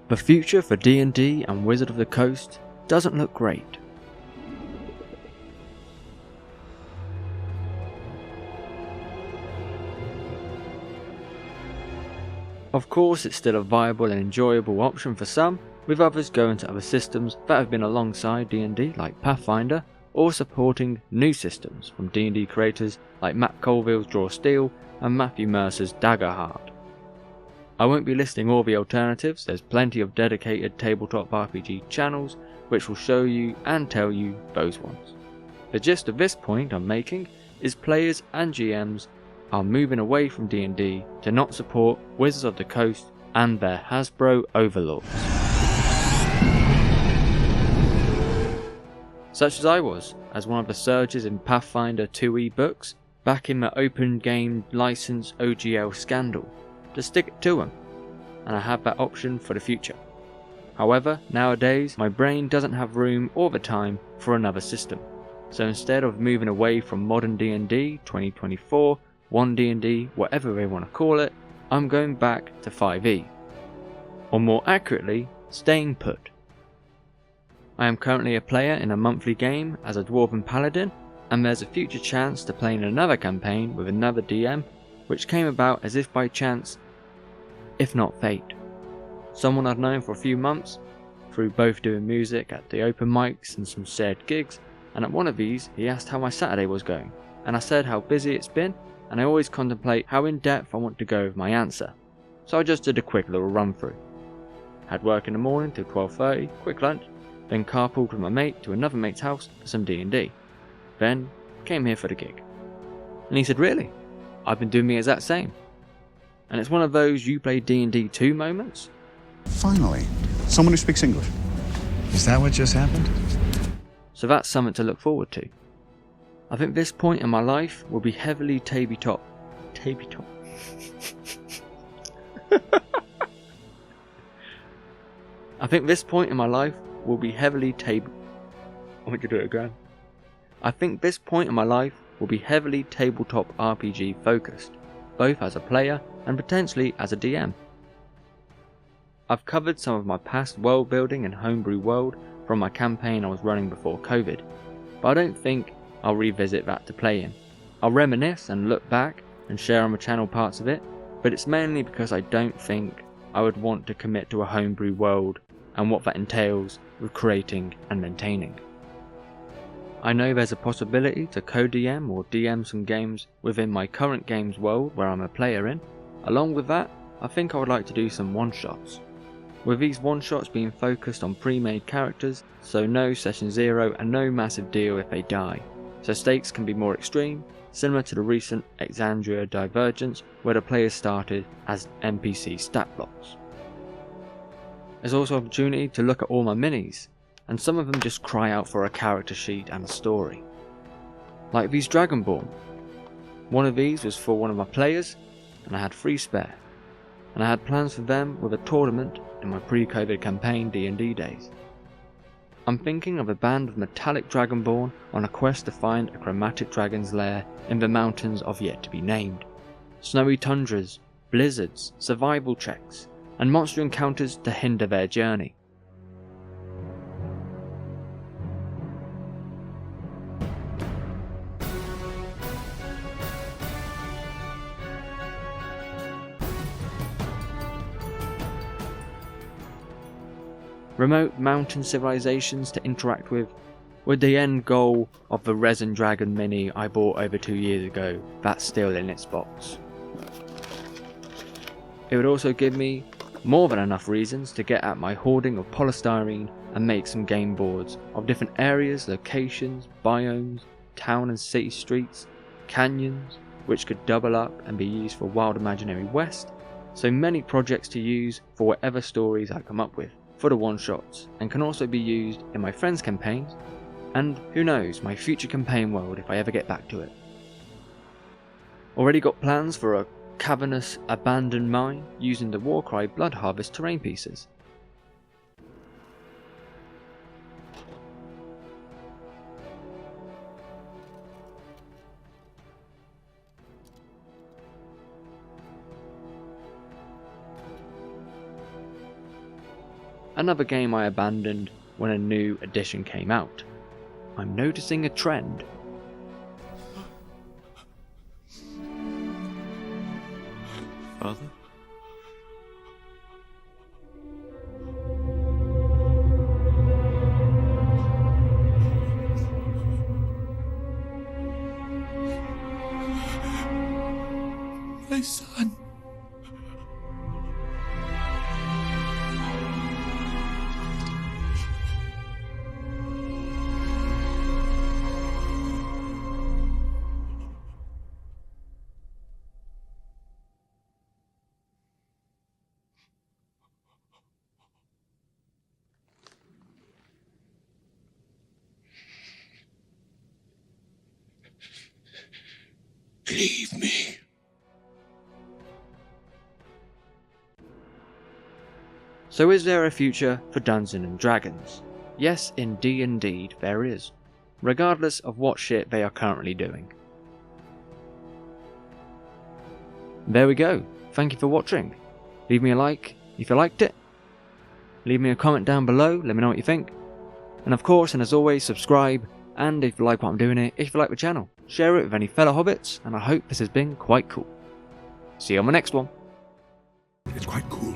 The future for D&D and Wizard of the Coast doesn't look great. Of course, it's still a viable and enjoyable option for some, with others going to other systems that have been alongside D&D like Pathfinder, or supporting new systems from D&D creators like Matt Colville's Draw Steel and Matthew Mercer's Daggerheart. I won't be listing all the alternatives, there's plenty of dedicated tabletop RPG channels which will show you and tell you those ones. The gist of this point I'm making is players and GMs are moving away from D&D to not support Wizards of the Coast and their Hasbro overlords. Such as I was, as one of the surges in Pathfinder 2e books, back in the open game license OGL scandal, to stick it to them, and I have that option for the future. However, nowadays my brain doesn't have room or the time for another system, so instead of moving away from modern D&D 2024, 1D&D, whatever they want to call it, I'm going back to 5e. Or more accurately, staying put. I am currently a player in a monthly game as a Dwarven Paladin, and there's a future chance to play in another campaign with another DM, which came about as if by chance, if not fate. Someone I'd known for a few months, through both doing music at the open mics and some shared gigs, and at one of these he asked how my Saturday was going, and I said how busy it's been, and I always contemplate how in depth I want to go with my answer, so I just did a quick little run through. Had work in the morning till 12:30, quick lunch, then carpooled with my mate to another mate's house for some D&D. Then came here for the gig. And he said, "Really? I've been doing the exact same." And it's one of those you play D&D 2 moments. Finally, someone who speaks English. Is that what just happened? So that's something to look forward to. I think this point in my life will be heavily tabletop. I think this point in my life will be heavily tabletop RPG focused, both as a player and potentially as a DM. I've covered some of my past world building and homebrew world from my campaign I was running before COVID, but I don't think I'll revisit that to play in. I'll reminisce and look back and share on my channel parts of it, but it's mainly because I don't think I would want to commit to a homebrew world and what that entails with creating and maintaining. I know there's a possibility to co-DM or DM some games within my current game's world where I'm a player in. Along with that, I think I would like to do some one-shots. With these one-shots being focused on pre-made characters, so no session 0 and no massive deal if they die, so stakes can be more extreme, similar to the recent Exandria Divergence where the players started as NPC stat blocks. There's also opportunity to look at all my minis, and some of them just cry out for a character sheet and a story. Like these Dragonborn. One of these was for one of my players, and I had 3 spare, and I had plans for them with a tournament in my pre-COVID campaign D&D days. I'm thinking of a band of metallic Dragonborn on a quest to find a chromatic dragon's lair in the mountains of yet to be named. Snowy tundras, blizzards, survival checks, and monster encounters to hinder their journey. Remote mountain civilizations to interact with the end goal of the Resin Dragon mini I bought over 2 years ago that's still in its box. It would also give me more than enough reasons to get at my hoarding of polystyrene and make some game boards of different areas, locations, biomes, town and city streets, canyons, which could double up and be used for Wild Imaginary West, so many projects to use for whatever stories I come up with for the one-shots, and can also be used in my friends' campaigns, and who knows, my future campaign world if I ever get back to it. Already got plans for a cavernous abandoned mine using the Warcry Blood Harvest terrain pieces. another game I abandoned when a new edition came out. I'm noticing a trend. Father? My son. Leave me. So is there a future for Dungeons and Dragons? Yes, indeed there is, regardless of what shit they are currently doing. There we go. Thank you for watching. Leave me a like if you liked it. Leave me a comment down below, let me know what you think. And of course, and as always, subscribe, and if you like what I'm doing here, if you like the channel, share it with any fellow hobbits, and I hope this has been quite cool. See you on the next one. It's quite cool.